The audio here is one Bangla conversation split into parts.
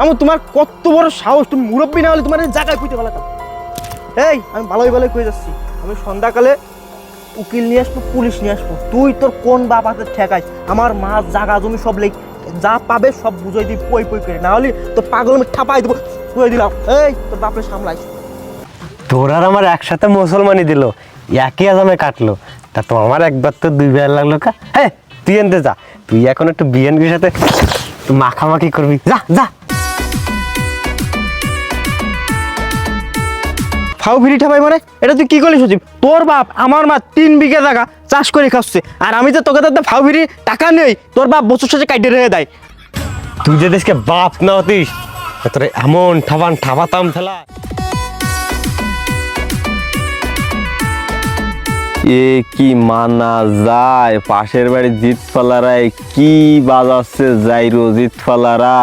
আমি তোমার কত বড় সাহস, তুমি মুরব্বী না হলে তোমার এই জায়গায় পুঁতে ফেলাতাম। এই আমি ভালোই ভালোই কয়ে যাচ্ছি, আমি সন্ধ্যাকালে উকিল নিয়ে আসবো, পুলিশ নিয়ে আসবো। তুই তোর কোন বাপ হাতে ঠেকাইস? আমার মা জাগা জমি সব লেখ যা পাবে সব বুঝাই দিই পই পই করে, না হলে তোর পাগল আমি ঠাপাই দেবো, বুঝাই দিলাম। এই তোর বাপরে সামলাইস। তোর আর আমার একসাথে মুসলমানি দিল, একই আজামে কাটলো। তা তো আমার একবার তো দুই বেলা লাগলো কা। হ্যাঁ তুই এনতে যা, তুই এখন একটু বিএনপির সাথে মাখামাখি করবি, যা যা। ফাউ ফিরি ঠাপাই মানে এটা তুই কি করলি সচিব? তোর বাপ আমার মা 3 বিঘা জায়গা চাষ করে খাচ্ছে, আর আমি যে তোকে তাদের ফাউ ফিরি টাকা নেই, তোর বাপ বছর শেষে কাইটে রেখে দেয়। তুই যে দেশকে বাপ না হতিস, তোর এমন ঠাপাতাম ফেলা। এ কি মানা যায়, পাশের বাড়ির জিতফালারাই কি বাজাচ্ছে যাইরো জিতফালারা।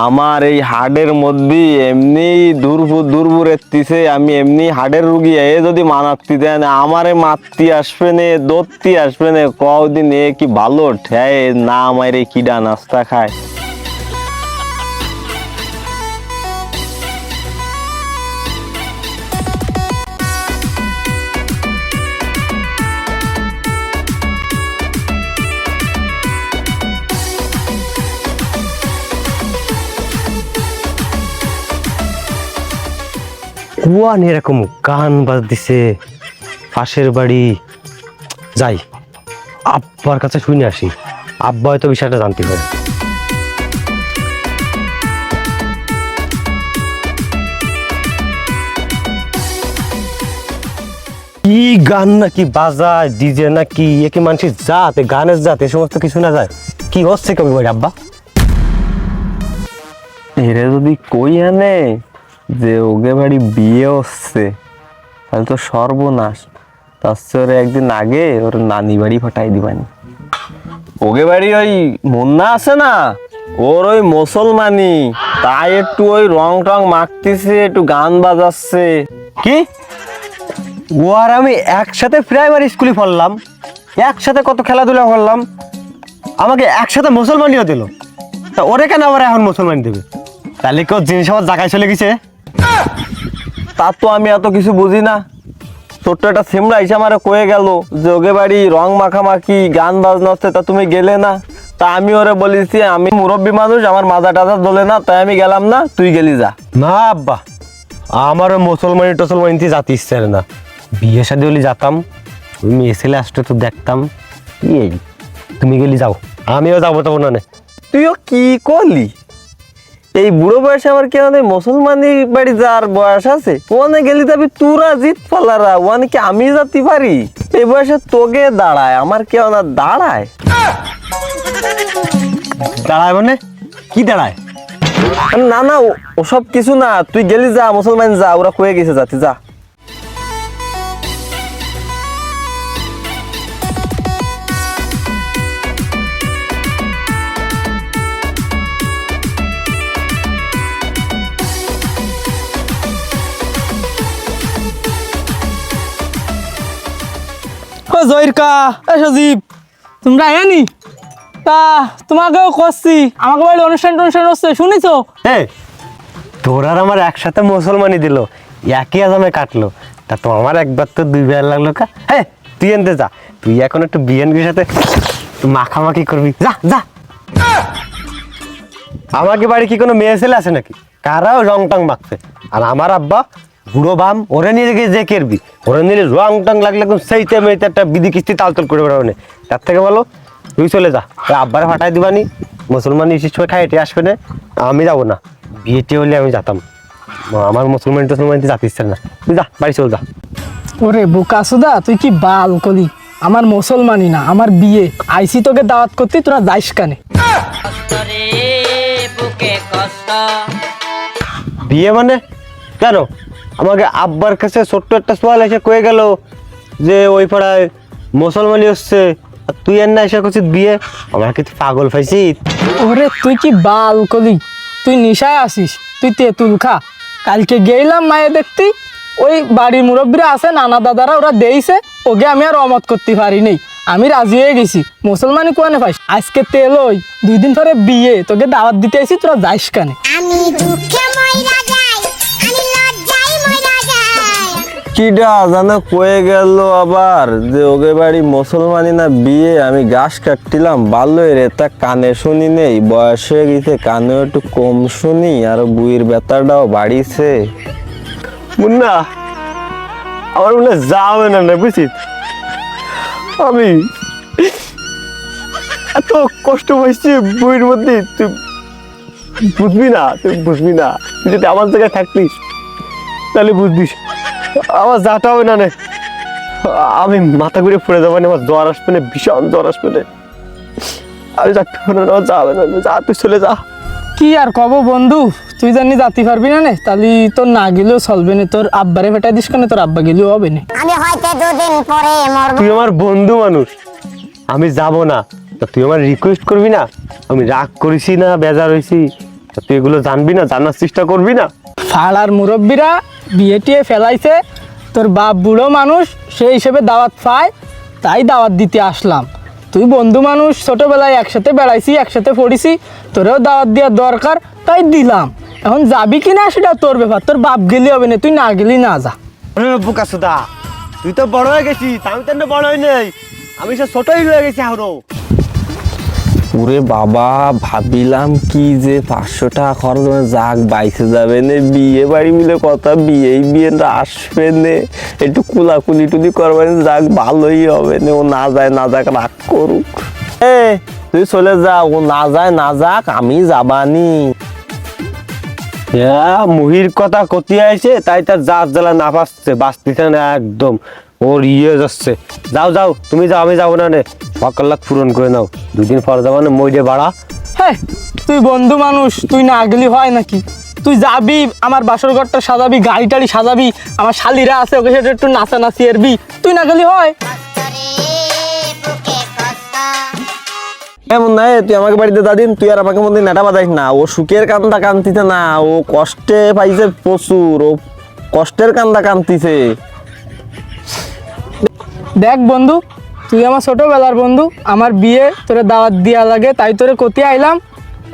আমার এই হাড়ের মধ্যে এমনি দুর্বুর এতিছে, আমি এমনি হাড়ের রুগী, এ যদি মানাত্তি দেন আমারে মাততি আসবে নে, দত্তি আসবে নে, কদিন এ কি ভালো ঠেয় না আমারে কিডা নাস্তা খায়। কুয়ান এরকম গান বাজতেছে পাশের বাড়ি, যাই আব্বার কাছে শুনে আসি, আব্বা হয়তো বিষয়টা জানতে পারে। কি গান নাকি বাজায়, ডিজে নাকি, এ কি মানুষের জাত, গানের জাত, এ সমস্ত কিছু না যায়। কি হচ্ছে কবি বাড়ি আব্বা? এরে যদি কই আনে যে ওগে বাড়ি বিয়ে হচ্ছে, তাহলে তো সর্বনাশ। তার চেয়ে একদিন আগে ওর নানি বাড়ি ফাটাই দিবানি। ওগে বাড়ি ওই মুন্না আছে না, ওর ওই মুসলমানি, তাই একটু ওই রং টং মাখতেছে, একটু গান বাজাচ্ছে। কি ও আর আমি একসাথে প্রাইমারি স্কুলে পড়লাম, একসাথে কত খেলাধুলা করলাম, আমাকে একসাথে মুসলমানিও দিল, তা ওরে কেন আবার এখন মুসলমান দেবে? তাহলে কেউ জিনিস আমার জায়গায় চলে গেছে। তা তো আমি এত কিছু বুঝি না। ছোট্ট একটা সিমরা এসে আমার কয়ে গেল যে ওগে বাড়ি রং মাখামাখি গান বাজনা হচ্ছে, তা তুমি গেলে না। তা আমি ওরে বলেছি আমি মুরব্বী মানুষ, আমার মাজা টাজা দোলে না, তাই আমি গেলাম না, তুই গেলি যা। না আব্বা, আমারও মুসলমানি টসলমানিতে জাতি ইচ্ছে না। বিয়ে শাদী হলে যেতাম, ওই মেয়ে ছেলে আসতে তো দেখতাম। এই তুমি গেলি যাও, আমিও যাবো তখন। তুইও কি করলি? এই বুড়ো বয়সে আমার কি আমাদের মুসলমানি বাড়ি যার বয়স আছে, ওখানে গেলি তবে তোরা জিত ফালারা, ওখানে কি আমি যেতে পারি? এই বয়সে তোকে দাঁড়ায়, আমার কেউ না দাঁড়ায়। দাঁড়ায় মানে কি দাঁড়ায়? না না ওসব কিছু না, তুই গেলি যা, মুসলমান যা, ওরা কয়ে গেছে যাতে যা। জয়িরকা সজীব, তোমরা আয়ানি? তা তোমাকেও করছি, আমাকে বাড়ি অনুষ্ঠান হচ্ছে শুনেছো? এ তোর আর আমার একসাথে মুসলমানি দিল, একই আজামে কাটলো। তা তো আমার একবার তো দুই বেলা লাগলো কা। হ্যাঁ তুই এনতে যা, তুই এখন একটু বিএনপির সাথে মাখামাখি করবি, যা যা। আমাকে বাড়ি কি কোনো মেয়ে ছেলে আছে নাকি? কারাও রং টং মাখছে, আর আমার আব্বা বুড়ো বাম, ওরে নিয়ে গিয়ে যে কেরবি, ওরে নিলে রং টং লাগলে সেইতে মেয়েতে একটা বিধি কিস্তি তালতল করে বেড়াবে। তার থেকে বলো তুই চলে যা, আব্বারে ফাটাই দিবানি, মুসলমান ইসির সময় খাই এটি আসবে না, আমি যাবো না। বিয়েটি হলে আমি যেতাম, আমার মুসলমান টসলমান জাতি ইচ্ছে না। তুই যা, বাড়ি চল যা। ওরে বোকা সুদা, তুই কি বাল কলি? আমার মুসলমানি না, আমার বিয়ে। আইসি তোকে দাওয়াত করতে, তোরা যাইস কানে। বিয়ে মানে কেন? আমাকে আব্বার কাছে ছোট্ট একটা সোয়াল এসে কয়ে গেল যে ওই পাড়ায় মুসলমানি হচ্ছে, আর তুই আর না এসে করছিস বিয়ে। আমার কি পাগল পাইছি? ওরে তুই কি বাল কলি? তুই নিশায় আসিস, তুই তেঁতুল খা। কালকে গেলাম মায়ে দেখতে, ওই বাড়ির মুরব্বীরা আছে, নানা দাদারা, ওরা দেইছে, ওকে আমি আর অমত করতে পারি নেই। আমি রাজি হয়ে গেছি। মুসলমানি কোয়ানে পাইস, আজকে তেল ওই 2 দিন পরে বিয়ে, তোকে দাওয়াত দিতে আইছি, তোরা যাইস কানে। আমি দুঃখে মইরা যাই, আমি লজ্জায় মইরা যাই। কিডা জানো কয়ে গেল আবার যে ওকে বাড়ি মুসলমানি না বিয়ে, আমি ঘাস কাটছিলাম ভালোই রে, তা কানে শুনি নেই, বয়স হয়ে গেছে, কানে একটু কম শুনি, আর বুইয়ের ব্যথাটাও বাড়িছে। মুন্না আমার মনে হয় যাবে না বুঝছিস, আমি এত কষ্ট পাইছি বইয়ের মধ্যে, তুই বুঝবি না, তুই বুঝবি না। তুই যদি আমার জায়গায় থাকতিস তাহলে বুঝবিস আমার যাটা হবে না রে। আমি মাথা ঘুরে পড়ে যাবো না, আমার জ্বর আসবে না, ভীষণ জ্বর আসবে না। আমি যাতে হবে না, আমার যাবে না, যা তুই চলে যা। কি আর কব বন্ধু, তুই জানি যাতে পারবি না নে, তাহলে তোর না গেলেও চলবে না, তোর আব্বারে ফেটাই দিস কেন, তোর আব্বা গেলেও হবে না। আমি হয়তো 2 দিন পরে মরব। তুই আমার বন্ধু মানুষ, আমি যাব না, তা তুই আমার রিকোয়েস্ট করবি না? আমি রাগ করেছি না বেজার হয়েছি, তা তুই এগুলো জানবি না, জানার চেষ্টা করবি না? পাড়ার মুরব্বীরা বিয়ে টিয়ে ফেলাইছে, তোর বাপ বুড়ো মানুষ, সেই হিসেবে দাওয়াত পায়, তাই দাওয়াত দিতে আসলাম। তুই বন্ধু মানুষ, ছোটবেলায় একসাথে বেড়াইছি, একসাথে পড়িছি, তোরেও দাওয়াত দেওয়ার দরকার, তাই দিলাম। এখন যাবি কি না সেটা তোর ব্যাপার, তোর বাপ গেলে হবে না, তুই না গেলি না যা। বোকা সুদা, তুই তো বড় হয়ে গেছিস, আমি তো বড় হই নাই, আমি সে ছোটই রয়ে গেছি এখনো। ওরে বাবা, ভাবিলাম কি যে 500 টাকা খরচ হবে, যাক বাইসে যাবে নে, বিয়ে বাড়ি মিলে কথা, বিয়ে আসবে নে, একটু কুলাকুলি টুলি করবেন, যাক ভালোই হবে নে। ও না যায় না যাক, রাগ করুক। তুই চলে যা, ও না যায় না যাক, আমি যাবানি। মুহির কথা কতি আছে, তাই তার জাত জ্বালা না পাচ্ছে, বাঁচতেছে না একদম, ওর যাচ্ছে। যাও যাও, তুমি যাও, আমি যাবো না নে, 1 লাখ পূরণ করে নাও, 2 দিন পর যাবো না, মইডে বাড়া। হ্যাঁ, তুই বন্ধু মানুষ, তুই না গেলি হয় নাকি? তুই যাবি, আমার বাসর ঘরটা সাজাবি, গাড়ি টাড়ি সাজাবি, আমার শালিরা আছে, ওকে সেটা একটু নাচানাচি এরবি, তুই না গেলি হয়? এমন না, তুই আমাকে বাড়িতে দাদিন, তুই আর আমাকে মধ্যে নেটা বাজাইস না। ও সুখের কান্দা কান্দিতে না, ও কষ্টে পাইছে প্রচুর, ও কষ্টের কান্দা কান্দিছে। দেখ বন্ধু, তুই আমার ছোটবেলার বন্ধু, আমার বিয়ে তোরে দাওয়াত দিয়া লাগে, তাই তোরে কতি আইলাম।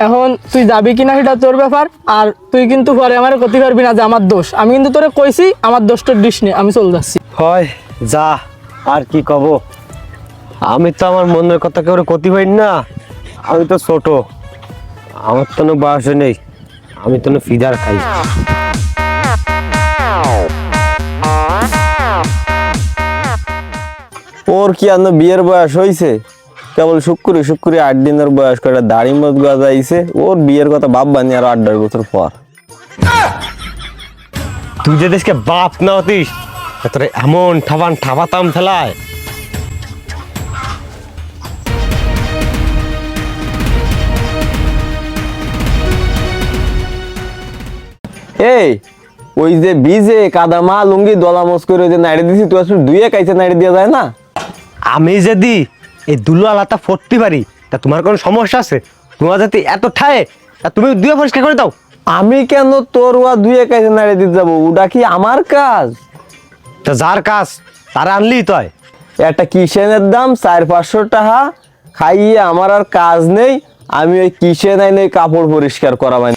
এখন তুই যাবি কিনা সেটা তোর ব্যাপার, আর তুই কিন্তু পরে আমার কতি পারবি না যে আমার দোষ। আমি কিন্তু তোরে কইছি, আমার দোষটা দিস নে, আমি চলে যাচ্ছি। হয় যা, আর কি কব, আমি তো আমার মনের কথা কেউ ক্ষতি হই না, আমি তো ছোট, আমার তো বয়স নেই, আমি তো ফিদার খাই। ওর কি আর বিয়ের বয়স হয়েছে, কেবল শুক্কুরি 8 দিনের বয়স করে দাড়ি মত গজাইছে, ওর বিয়ের কথা ভাববানি আর 8 বছর পর। তুই যে দেশকে বাপ না হতিস, তোর এমন ঠাপাতাম ফেলায়। এই ওই যে বিজে কাদামা লুঙ্গি দলামস করে যে নাড়ি দিছি, তুই আসলে 2 কাইছে নাড়ি দেওয়া যায় না? আমি যদি এই দুলো আলাটা ফটতে পারি, তা তোমার কোনো সমস্যা আছে? তোমার যাতে এত ঠায়, তা তুমি 2 পরিষ্কার করে দাও। আমি কেন তোর ওয়া 2 কাইছে নাড়ি দিতে যাবো? ওটা কি আমার কাজ? তা যার কাজ তারা আনলেই তো হয়। একটা কিচেনের দাম 400-500 টাকা, খাইয়ে আমার আর কাজ নেই, আমি ওই কিচেন আইনে কাপড় পরিষ্কার করাবাই।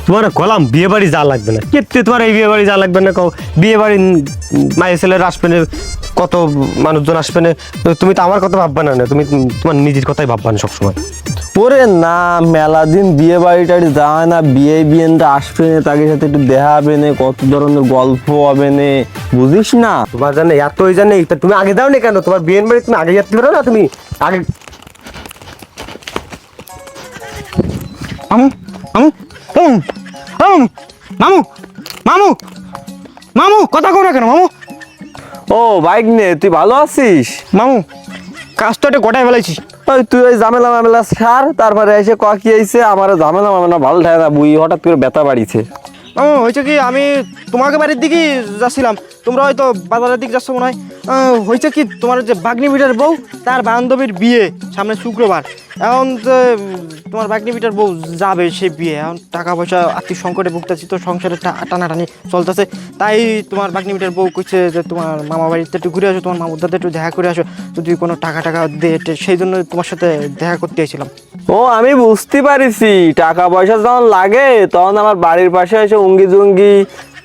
তোমার কলাম বিয়ে বাড়ি যা লাগবে না, কেতে তোমার এই বিয়ে বাড়ি যা লাগবে না, কও বিয়ে বাড়ি মায়ের ছেলের আসবে না, কত মানুষজন আসবে না, তুমি তো আমার কথা ভাববা না, তুমি তোমার নিজের কথাই ভাববা না সবসময়। ওরে না, মেলা দিন বিয়ে বাড়ি টাড়ি যায় না, বিয়েটা আসবে না, তাকে সাথে একটু দেখা হবে না, কত ধরনের গল্প হবে না, বুঝিস না? তোমার জানে এতই জানে, তা তুমি আগে দাও না কেন? তোমার বিয়ের বাড়ি তুমি আগে যেতে পারো না? তুমি আগে মামু মামু মামু মামু মামু মামু কথা কও না কেন মামু? ও বাইক নে, তুই ভালো আছিস? মামু কাজ তো একটা গোটায় ফেলাইছি। ওই তুই ওই ঝামেলা সার, তারপরে এসে কি আইছে আমার ঝামেলা ভালো থাকে না, বুই হঠাৎ করে ব্যথা বাড়িছে। মামু হয়েছে কি, আমি তোমাকে বাড়ির দিকেই যাচ্ছিলাম, তোমরা হয়তো বাজারের দিকে যাচ্ছ মনে হয়। হয়েছে কি, তোমার যে বাগনি মিটার বউ, তার বান্ধবীর বিয়ে সামনে শুক্রবার। এখন যে তোমার বাগনি বিটার বউ যাবে সে বিয়ে, এখন টাকা পয়সা আর্থিক সংকটে ভুগতেছি, তো সংসারে টানাটানি চলতেছে। তাই তোমার বাগনি বিটার বউ কইছে যে তোমার মামা বাড়িতে একটু ঘুরে আসো, তোমার মামুর দাদা একটু দেখা করে আসো, যদি কোনো টাকা দে, সেই জন্য তোমার সাথে দেখা করতে এসেছিলাম। ও আমি বুঝতে পারিছি, টাকা পয়সা যখন লাগে তখন আমার বাড়ির পাশে এসে উঙ্গি জুঙ্গি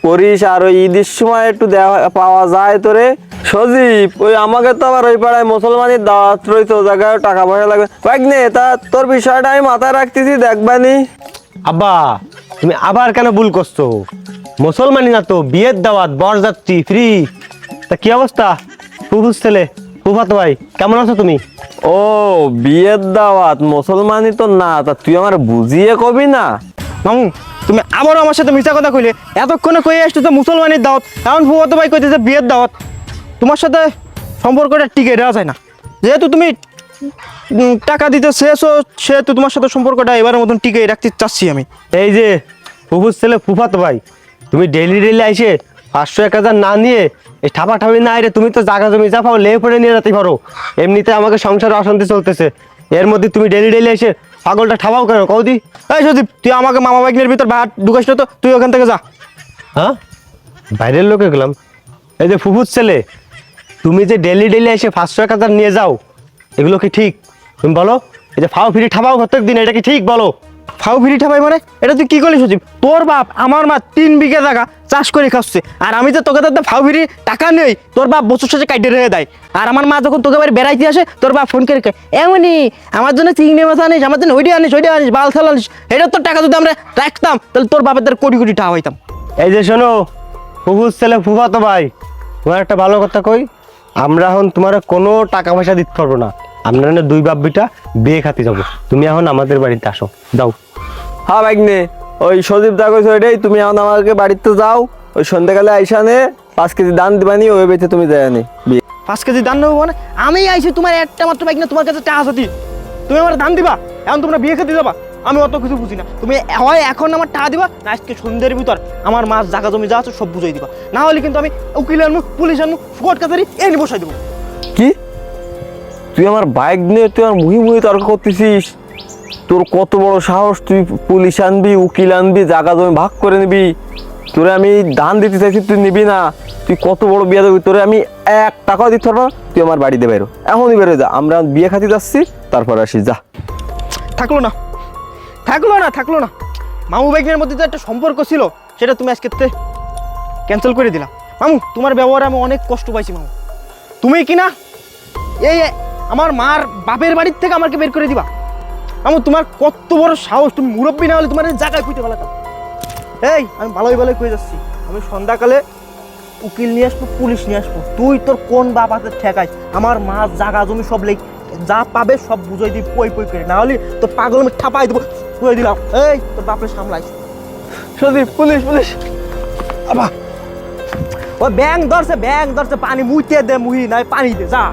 করিস, আর ওই ঈদের সময় একটু দেওয়া পাওয়া যায় তোরে। সজীব, ওই আমাকে তো আবার ওই পাড়ায় মুসলমানের দাওয়াত রয়েছে, ও জায়গায় টাকা পয়সা লাগবে। ভাগ্নে, তা তোর বিষয়টা আমি মাথায় রাখতেছি, দেখবানি। আব্বা তুমি আবার কেন ভুল করছো? মুসলমানি না তো, বিয়ের দাওয়াত, বরযাত্রী ফ্রি। তা কি অবস্থা ফুফুস ছেলে, ফুফাতো ভাই, কেমন আছো তুমি? ও বিয়ের দাওয়াত, মুসলমানই তো না, তা তুই আমার বুঝিয়ে কবি না? মামু তুমি আবারও আমার সাথে মিথ্যা কথা কইলে। এতক্ষণে কয়ে আসছো তো মুসলমানের দাওয়াত, এখন ফুফাতো ভাই কইতেছে বিয়ের দাওয়াত। তোমার সাথে সম্পর্কটা টিকে দেওয়া যায় না, যেহেতু তুমি টাকা দিতে শেষও, সেহেতু তোমার সাথে সম্পর্কটা এবারের মতন টিকে রাখতে চাচ্ছি আমি। এই যে ফুফুস ছেলে, ফুফাতো ভাই, তুমি ডেইলি আইসে 500-1000 না নিয়ে এই ঠাপাঠাপি না রে, তুমি তো জায়গা জমি যা পাও লে পড়ে নিয়ে যেতে পারো। এমনিতে আমাকে সংসারে অশান্তি চলতেছে, এর মধ্যে তুমি ডেইলি এসে পাগলটা ঠাপাও কেন কৌদি? এই সদীপ, তুই আমাকে মামা বাগনের ভিতর ভাত ঢুকাস না তো, তুই ওখান থেকে যা। হ্যাঁ, বাইরের লোকে গেলাম। এই যে ফুফুস ছেলে, তুমি যে ডেইলি এসে 500-1000 নিয়ে যাও, এগুলো কি ঠিক? তুমি বলো, এই যে ফাও ফিরি ঠাপাও প্রত্যেক দিন, এটা কি ঠিক বলো? ফাউ ফিরি ঠাপাই মানে এটা তুই কি করলি সজীব? তোর বাপ আমার মা 3 বিঘা জায়গা চাষ করে খাচ্ছে, আর আমি যে তোকে তাতে ফাউ ফিরি টাকা নেই, তোর বাপ বছর শেষে কাইটে রেখে দেয়। আর আমার মা যখন তোকে বাড়ি বেড়াইতে আসে, তোর বাপ ফোন করে কয়, এমনি আমার জন্য চিংড়ি মাছ আনিস, আমার জন্য ওইটা আনিস, বাল থাল আনিস। এটা তোর টাকা যদি আমরা রাখতাম, তাহলে তোর বাপের দ্বারা কোটি কোটি টাকা হইতাম। এই যে শোনো ফুফুস ছেলে, ফুফাতো ভাই, তোমার একটা ভালো কথা কই, আমরা এখন তোমার কোনো টাকা পয়সা দিতে পারবো না। আমরা না 2 বাপ বিটা বিয়ে খাতে যাবো, তুমি এখন আমাদের বাড়িতে আসো, যাও। হ্যাঁ ভাগ্নে, ওই সজীব যা কইছো এটাই, তুমি এখন আমাকে বাড়িতে যাও, ওই সন্ধ্যাকালে আইসা নে 5 কেজি দান দিবানি, ওই বেঁচে তুমি যায় নি। 5 কেজি দান নেবো মানে আমি আইছি তোমার একটা মাত্র বাইক না, তোমার কাছে টাকা আছে, তুমি আমার দান দিবা, এখন তোমরা বিয়ে খেতে যাবা? আমি অত কিছু বুঝি না, তুমি হয় এখন আমার টাকা দিবা, না আজকে সন্ধ্যের ভিতর আমার মাছ জায়গা জমি যা আছে সব বুঝাই দিবা, না হলে কিন্তু আমি উকিল আনবো, পুলিশ আনবো, কোর্ট কাছারি এনে বসাই দেবো। কি তুই আমার বাইক নিয়ে তুই আমার মুহি তর্ক করতেছিস? তোর কত বড় সাহস, তুই পুলিশ আনবি, উকিল আনবি, জায়গা জমি ভাগ করে নিবি? তোরে আমি দান দিতে চাইছি, তুই নিবি না? তুই কত বড় বিয়ে দেবি? তোরে আমি 1 টাকাও দিতে পারবো না, তুই আমার বাড়িতে বেরো, এখনই বেরো যা, আমরা বিয়ে খাতে যাচ্ছি, তারপর আসি, যা। থাকলো না মামু বাইকের মধ্যে তো একটা সম্পর্ক ছিল, সেটা তুমি আজকে ক্যান্সেল করে দিলা। মামু তোমার ব্যবহারে আমি অনেক কষ্ট পাইছি মামু। তুমি কি না এই আমার মার বাপের বাড়ির থেকে আমাকে বের করে দিবা? মামু তোমার কত বড় সাহস, তুমি মুরব্বী না হলে তোমার এই জায়গায় খুঁজে ফেলাতাম। এই আমি ভালোই কয়ে যাচ্ছি, আমি সন্ধ্যাকালে উকিল নিয়ে আসবো, পুলিশ নিয়ে আসবো, তুই তোর কোন বাপ হাতে ঠেকাইস? আমার মাছ জায়গা জমি সব যা পাবে সব বুঝাই দিই পই করে, না হলে তোর পাগল আমি ঠাপাই দেবো, বুঝাই দিলাম। এই তোর বাপরে সামলাইস। সজীব, পুলিশ। আবার ওই ব্যাং ধরছে, পানি মুইতে দে, মুহি নাই পানি দে, যা।